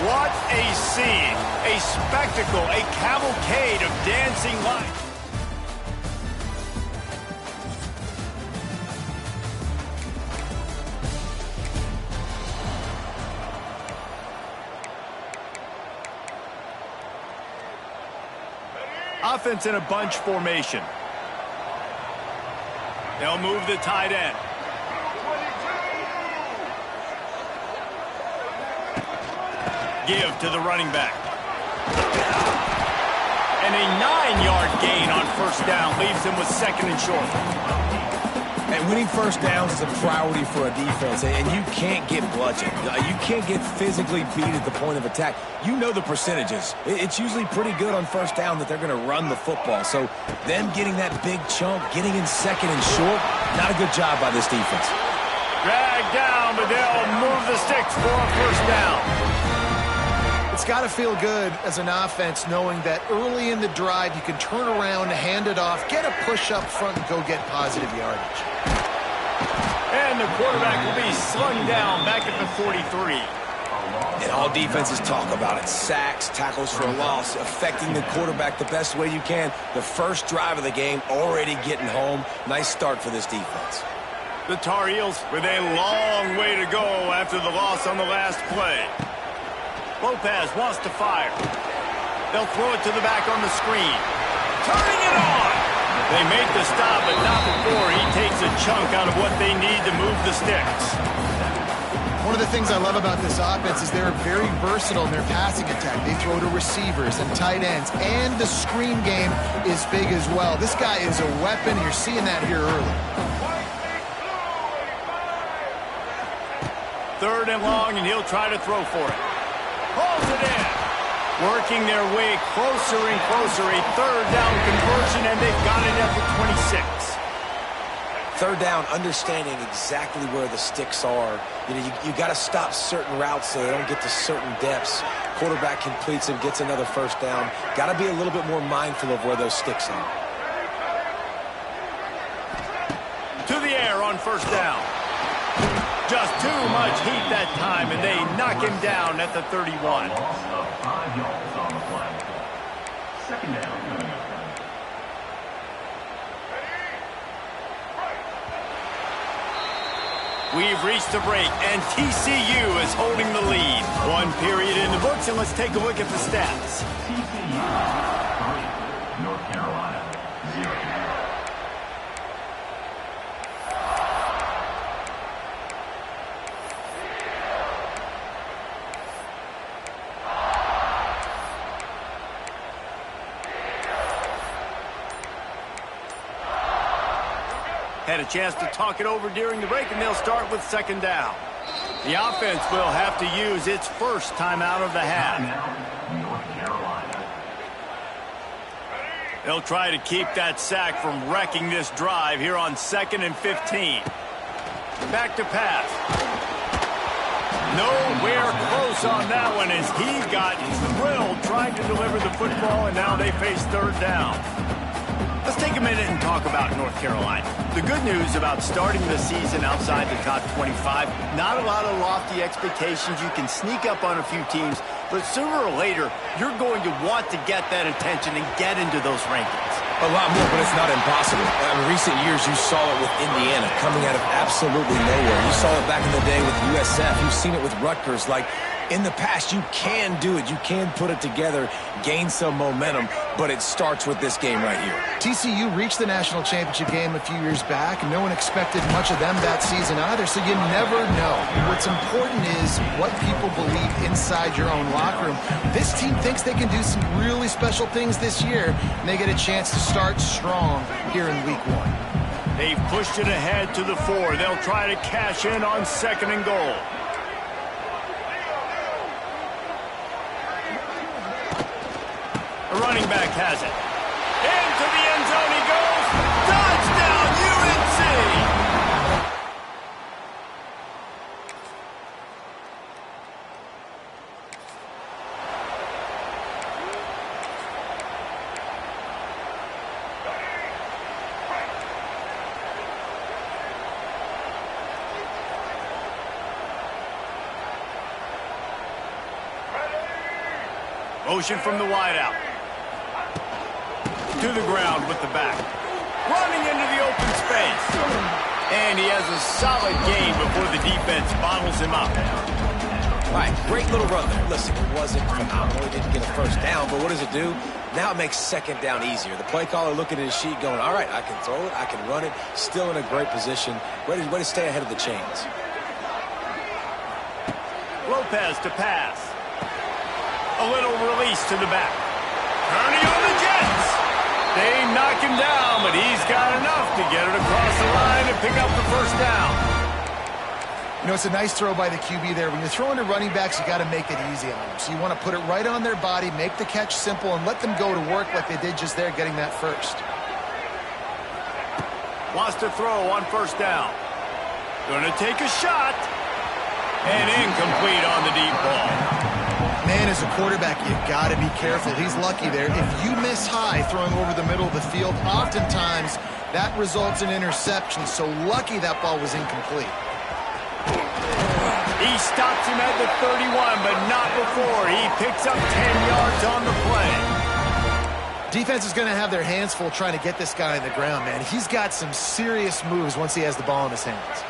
What a scene, a spectacle, a cavalcade of dancing lights. Offense in a bunch formation. They'll move the tight end. Give to the running back. And a 9-yard gain on first down leaves him with second and short. And winning first downs is a priority for a defense, and you can't get bludgeoned. You can't get physically beat at the point of attack. You know the percentages. It's usually pretty good on first down that they're going to run the football. So them getting that big chunk, getting in second and short, not a good job by this defense. Dragged down, but they'll move the sticks for a first down. It's got to feel good as an offense knowing that early in the drive you can turn around, hand it off, get a push up front, and go get positive yardage. And the quarterback will be slung down back at the 43. And all defenses talk about it. Sacks, tackles for a loss, affecting the quarterback the best way you can. The first drive of the game already getting home. Nice start for this defense. The Tar Heels with a long way to go after the loss on the last play. Lopez wants to fire. They'll throw it to the back on the screen. Turning it on! They make the stop, but not before he takes a chunk out of what they need to move the sticks. One of the things I love about this offense is they're very versatile in their passing attack. They throw to receivers and tight ends, and the screen game is big as well. This guy is a weapon. You're seeing that here early. Third and long, and he'll try to throw for it. Pulls it in. Working their way closer and closer. A third down conversion, and they've got it at the 26. Third down, understanding exactly where the sticks are. You got to stop certain routes so they don't get to certain depths. Quarterback completes and gets another first down. Got to be a little bit more mindful of where those sticks are. To the air on first down. Just too much heat that time, and they knock him down at the 31. Second down. We've reached the break, and TCU is holding the lead. One period in the books, and let's take a look at the stats. TCU 3, North Carolina 0. Had a chance to talk it over during the break, and they'll start with second down. The offense will have to use its first timeout of the half. North Carolina. They'll try to keep that sack from wrecking this drive here on 2nd and 15. Back to pass. Nowhere close on that one as he got thrilled trying to deliver the football, and now they face third down. Let's take a minute and talk about North Carolina. The good news about starting the season outside the top 25, not a lot of lofty expectations. You can sneak up on a few teams, but sooner or later, you're going to want to get that attention and get into those rankings. A lot more, but it's not impossible. In recent years, you saw it with Indiana coming out of absolutely nowhere. You saw it back in the day with USF. You've seen it with Rutgers. Like, in the past, you can do it. You can put it together, gain some momentum, but it starts with this game right here. TCU reached the national championship game a few years back. No one expected much of them that season either, so you never know. What's important is what people believe inside your own locker room. This team thinks they can do some really special things this year, and they get a chance to start strong here in week 1. They've pushed it ahead to the 4. They'll try to cash in on 2nd and goal. The running back has it. Into the end zone he goes. Touchdown, UNC! Motion from the wideout. To the ground with the back. Running into the open space. And he has a solid gain before the defense bottles him up. All right, great little run there. Listen, it wasn't phenomenal. He didn't get a first down, but what does it do? Now it makes second down easier. The play caller looking at his sheet going, all right, I can throw it, I can run it. Still in a great position. Way to stay ahead of the chains. Lopez to pass. A little release to the back. Kearney on the Jets. They knock him down, but he's got enough to get it across the line and pick up the first down. You know, it's a nice throw by the QB there. When you're throwing to running backs, you got to make it easy on them. So you want to put it right on their body, make the catch simple, and let them go to work like they did just there getting that first. Wants to throw on first down. Going to take a shot. And incomplete on the deep ball. Man, as a quarterback, you got to be careful. He's lucky there. If you miss high throwing over the middle of the field, oftentimes that results in interception. So lucky that ball was incomplete. He stops him at the 31, but not before. He picks up 10 yards on the play. Defense is going to have their hands full trying to get this guy on the ground, man. He's got some serious moves once he has the ball in his hands.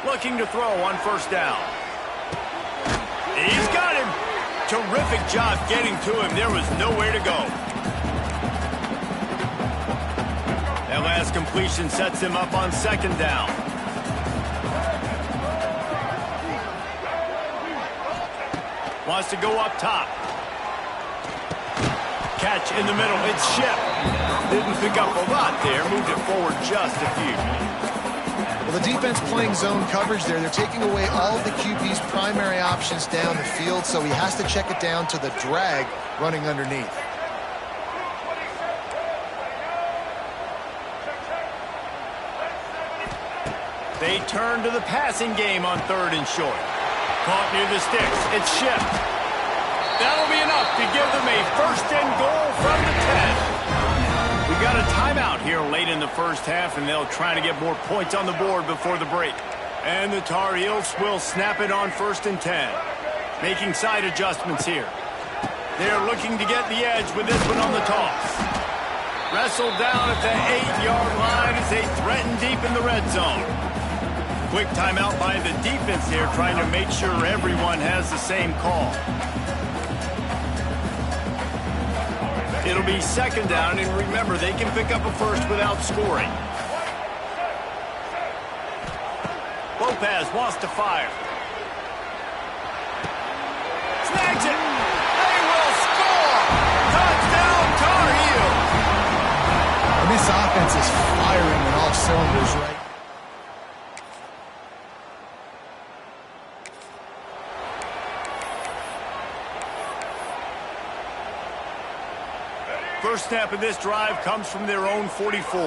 Looking to throw on first down. He's got him. Terrific job getting to him. There was nowhere to go. That last completion sets him up on second down. Wants to go up top. Catch in the middle. It's Shep. Didn't pick up a lot there. Moved it forward just a few. Well, the defense playing zone coverage there. They're taking away all of the QB's primary options down the field, so he has to check it down to the drag running underneath. They turn to the passing game on third and short. Caught near the sticks. It's Shep. That'll be enough to give them a first and goal from the 10. We got a timeout here late in the first half, and they'll try to get more points on the board before the break. And the Tar Heels will snap it on first and 10. Making side adjustments here. They're looking to get the edge with this one on the toss. Wrestled down at the 8-yard line as they threaten deep in the red zone. Quick timeout by the defense here, trying to make sure everyone has the same call. It'll be second down, and remember, they can pick up a first without scoring. Lopez wants to fire. Snags it. They will score. Touchdown, Tar Heels. And this offense is firing on all cylinders right. First snap of this drive comes from their own 44.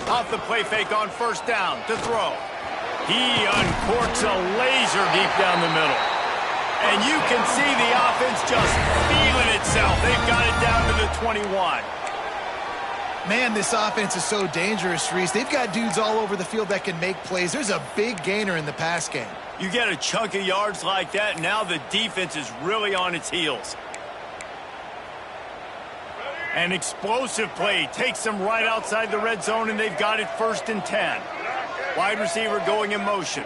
Off the play fake on first down to throw. He uncorks a laser deep down the middle. And you can see the offense just feeling itself. They've got it down to the 21. Man, this offense is so dangerous, Reese. They've got dudes all over the field that can make plays. There's a big gainer in the pass game. You get a chunk of yards like that, now the defense is really on its heels. An explosive play takes them right outside the red zone, and they've got it first and 10. Wide receiver going in motion.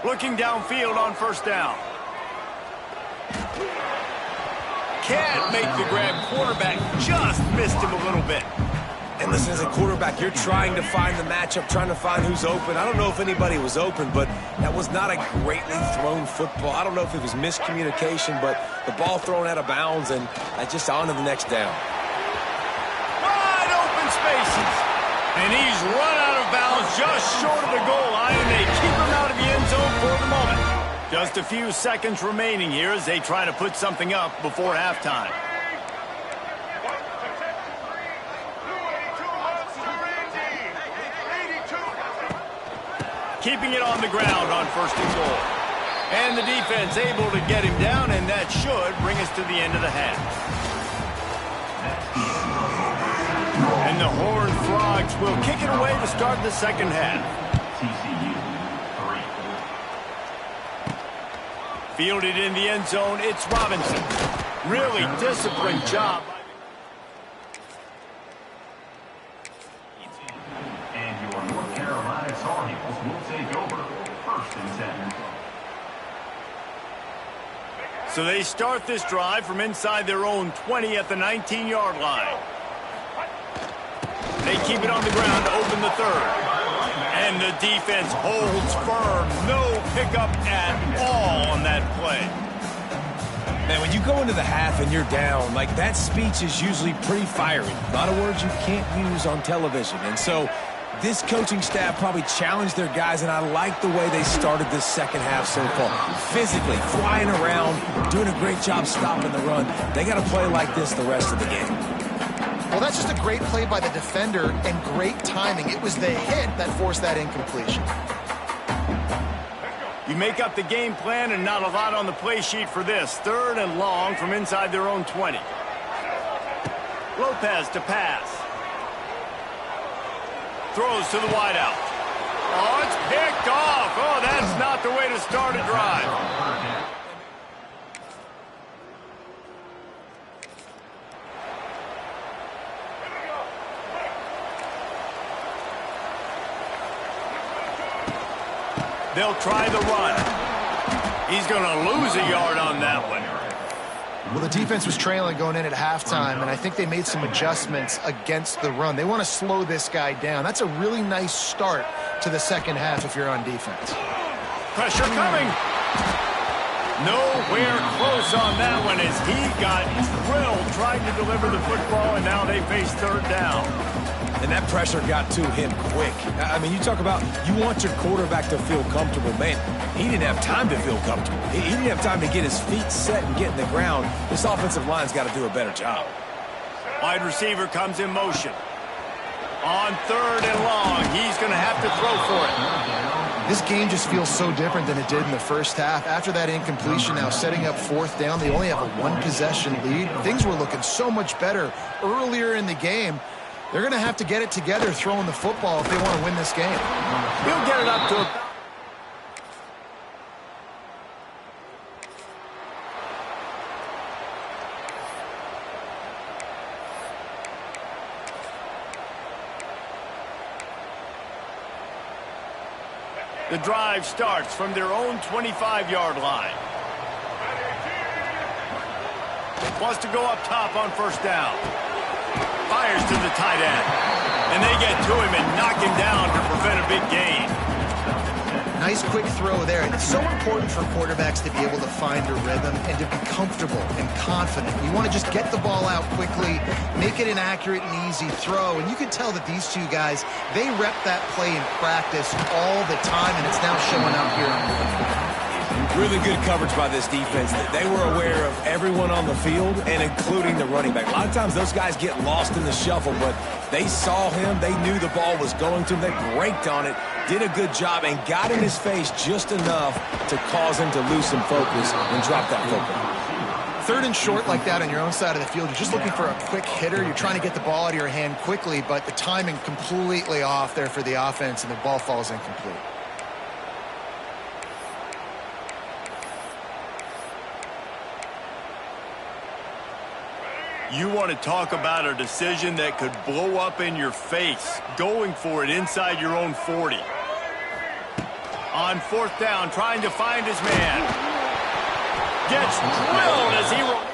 Looking downfield on first down. Can't make the grab. Quarterback just missed him a little bit. And listen, as a quarterback, you're trying to find the matchup, trying to find who's open. I don't know if anybody was open, but that was not a greatly thrown football. I don't know if it was miscommunication, but the ball thrown out of bounds, and just on to the next down. Wide open spaces. And he's run out of bounds just short of the goal line, and they keep him out of the end zone for the moment. Just a few seconds remaining here as they try to put something up before halftime. Keeping it on the ground on first and goal. And the defense able to get him down, and and that should bring us to the end of the half. And the Horned Frogs will kick it away to start the second half. TCU 3. Fielded in the end zone, it's Robinson. Really disciplined job. And your North Carolina Tar Heels will take over 1st and 10. So they start this drive from inside their own 20 at the 19-yard line. They keep it on the ground to open the third. And the defense holds firm. No pickup at all on that play. Man, when you go into the half and you're down, like that speech is usually pretty fiery. A lot of words you can't use on television. And so this coaching staff probably challenged their guys, and I like the way they started this second half so far. Physically, flying around, doing a great job stopping the run. They got to play like this the rest of the game. Well, that's just a great play by the defender and great timing. It was the hit that forced that incompletion. You make up the game plan and not a lot on the play sheet for this. 3rd and long from inside their own 20. Lopez to pass. Throws to the wideout. Oh, it's picked off. Oh, that's not the way to start a drive. They'll try the run. He's going to lose a yard on that one. Well, the defense was trailing going in at halftime, and I think they made some adjustments against the run. They want to slow this guy down. That's a really nice start to the second half if you're on defense. Pressure coming. Nowhere close on that one as he got drilled trying to deliver the football, and now they face 3rd down. And that pressure got to him quick. I mean, you talk about you want your quarterback to feel comfortable. Man, he didn't have time to feel comfortable. He didn't have time to get his feet set and get in the ground. This offensive line's got to do a better job. Wide receiver comes in motion. On 3rd and long, he's going to have to throw for it. This game just feels so different than it did in the first half. After that incompletion, now setting up 4th down, they only have a 1-possession lead. Things were looking so much better earlier in the game. They're going to have to get it together throwing the football if they want to win this game. He'll get it up to a... The drive starts from their own 25-yard line. Wants to go up top on 1st down. Fires to the tight end. And they get to him and knock him down to prevent a big gain. Nice quick throw there. And it's so important for quarterbacks to be able to find a rhythm and to be comfortable and confident. You want to just get the ball out quickly, make it an accurate and easy throw. And you can tell that these two guys, they rep that play in practice all the time, and it's now showing up here on the field. Really good coverage by this defense. They were aware of everyone on the field, and including the running back. A lot of times those guys get lost in the shuffle, but they saw him. They knew the ball was going to him. They braked on it, did a good job, and got in his face just enough to cause him to lose some focus and drop that football. 3rd and short like that on your own side of the field, you're just looking for a quick hitter. You're trying to get the ball out of your hand quickly, but the timing completely off there for the offense, and the ball falls incomplete. You want to talk about a decision that could blow up in your face, going for it inside your own 40. On 4th down, trying to find his man. Gets drilled as he rolls.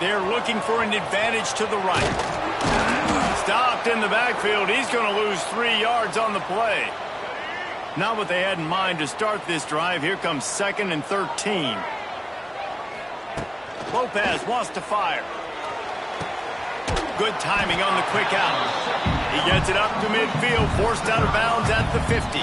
They're looking for an advantage to the right. Stopped in the backfield. He's going to lose 3 yards on the play. Not what they had in mind to start this drive. Here comes 2nd and 13. Lopez wants to fire. Good timing on the quick out. He gets it up to midfield, forced out of bounds at the 50.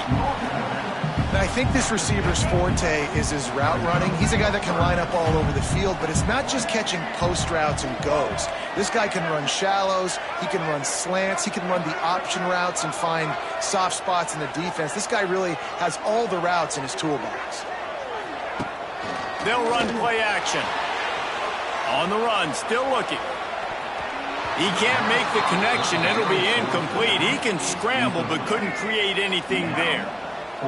And I think this receiver's forte is his route running. He's a guy that can line up all over the field, but it's not just catching post routes and goes. This guy can run shallows, he can run slants, he can run the option routes and find soft spots in the defense. This guy really has all the routes in his toolbox. They'll run play action. On the run, still looking. He can't make the connection. It'll be incomplete. He can scramble but couldn't create anything there.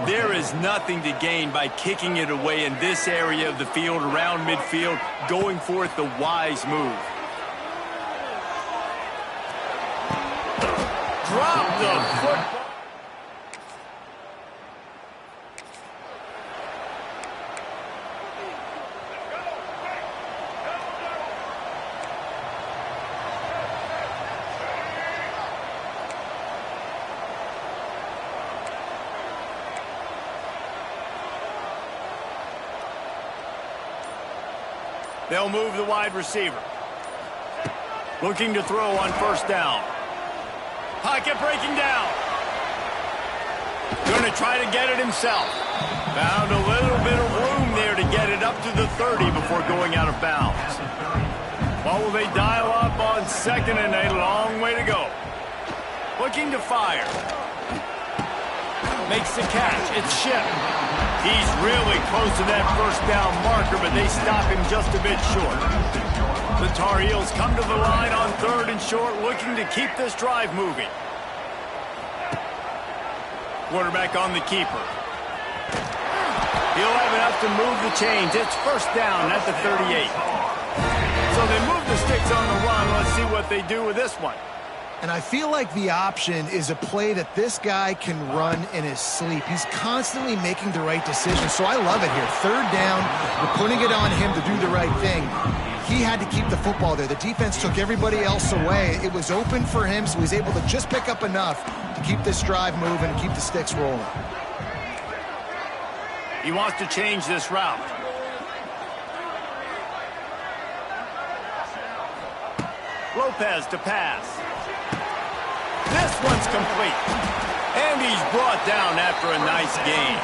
There is nothing to gain by kicking it away in this area of the field, around midfield, going for it the wise move. Drop the football. They'll move the wide receiver. Looking to throw on first down. Pocket breaking down. Going to try to get it himself. Found a little bit of room there to get it up to the 30 before going out of bounds. What will they dial up on second and a long way to go? Looking to fire. Makes the catch. It's shipped. He's really close to that first down marker, but they stop him just a bit short. The Tar Heels come to the line on third and short, looking to keep this drive moving. Quarterback on the keeper. He'll have enough to move the chains. It's first down at the 38. So they move the sticks on the run. Let's see what they do with this one. And I feel like the option is a play that this guy can run in his sleep. He's constantly making the right decision, so I love it here. Third down, we're putting it on him to do the right thing. He had to keep the football there. The defense took everybody else away. It was open for him, so he's able to just pick up enough to keep this drive moving and keep the sticks rolling. He wants to change this route. Lopez to pass. This one's complete. And he's brought down after a nice gain.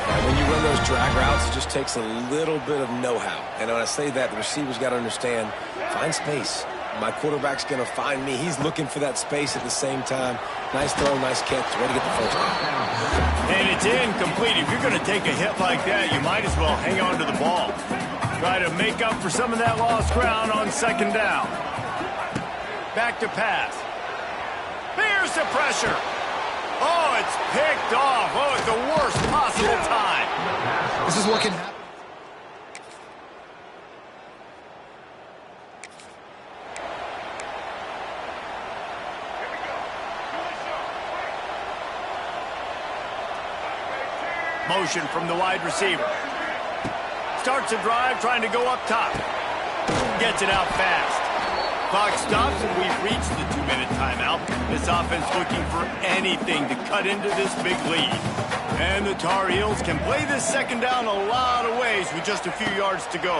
And when you run those drag routes, it just takes a little bit of know-how. And when I say that, the receiver's got to understand, find space. My quarterback's going to find me. He's looking for that space at the same time. Nice throw, nice catch. Way to get the first down. And it's incomplete. If you're going to take a hit like that, you might as well hang on to the ball. Try to make up for some of that lost ground on second down. Back to pass. Here's the pressure. Oh, it's picked off. Oh, at the worst possible time. This is what can happen. Motion from the wide receiver. Starts a drive trying to go up top. Gets it out fast. Clock stops and we've reached the 2-minute timeout. This offense looking for anything to cut into this big lead. And the Tar Heels can play this second down a lot of ways with just a few yards to go.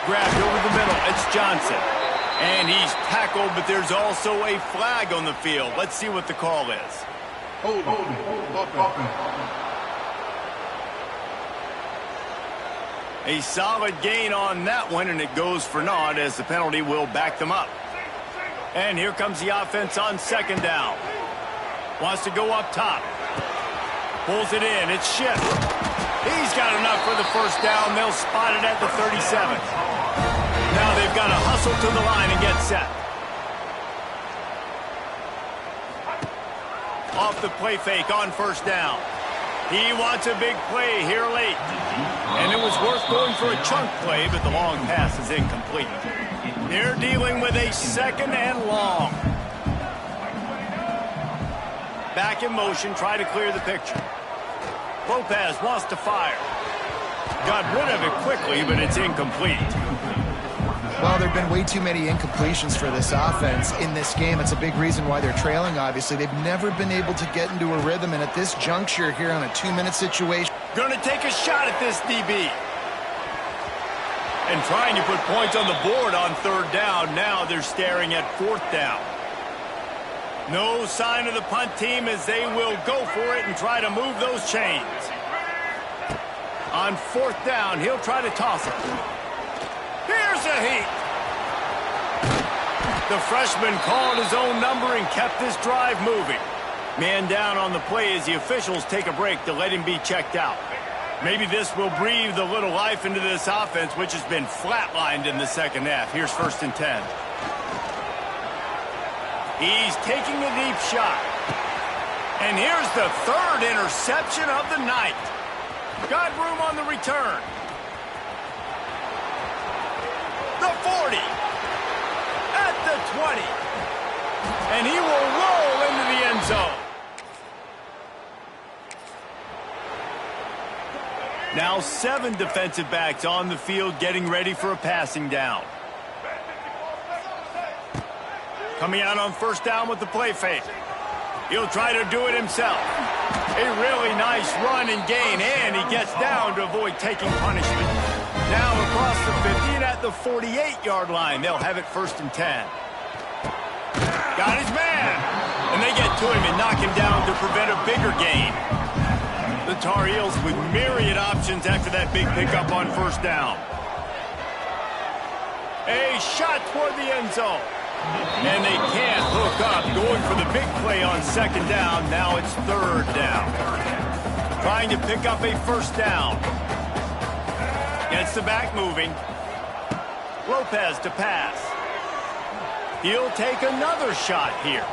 Grabbed over the middle. It's Johnson. And he's tackled, but there's also a flag on the field. Let's see what the call is. Hold A solid gain on that one, and it goes for naught as the penalty will back them up. And here comes the offense on second down. Wants to go up top. Pulls it in. It's shipped. He's got enough for the first down. They'll spot it at the 37. Now they've got to hustle to the line and get set. Off the play fake on first down. He wants a big play here late. And it was worth going for a chunk play, but the long pass is incomplete. They're dealing with a second and long. Back in motion, try to clear the picture. Lopez wants to fire. Got rid of it quickly, but it's incomplete. Well, there have been way too many incompletions for this offense in this game. It's a big reason why they're trailing, obviously. They've never been able to get into a rhythm, and at this juncture here on a 2-minute situation. Going to take a shot at this DB. And trying to put points on the board on third down. Now they're staring at fourth down. No sign of the punt team as they will go for it and try to move those chains. On 4th down, he'll try to toss it. Here's a heat. The freshman called his own number and kept this drive moving. Man down on the play as the officials take a break to let him be checked out. Maybe this will breathe a little life into this offense, which has been flatlined in the second half. Here's 1st and 10. He's taking a deep shot. And here's the 3rd interception of the night. Got room on the return. The 40. At the 20. And he will roll into the end zone. Now 7 defensive backs on the field getting ready for a passing down. Coming out on 1st down with the play fake. He'll try to do it himself. A really nice run and gain, and he gets down to avoid taking punishment. Now across the 50 and at the 48-yard line, they'll have it 1st and 10. Got his man. And they get to him and knock him down to prevent a bigger gain. The Tar Heels with myriad options after that big pickup on 1st down. A shot toward the end zone. And they can't hook up, going for the big play on 2nd down. Now it's 3rd down. Trying to pick up a 1st down. Gets the back moving. Lopez to pass. He'll take another shot here.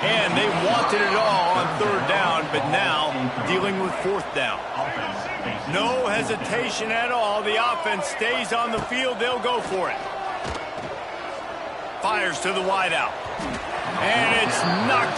And they wanted it all on 3rd down, but now dealing with 4th down. No hesitation at all. The offense stays on the field. They'll go for it. Fires to the wideout. And it's knocked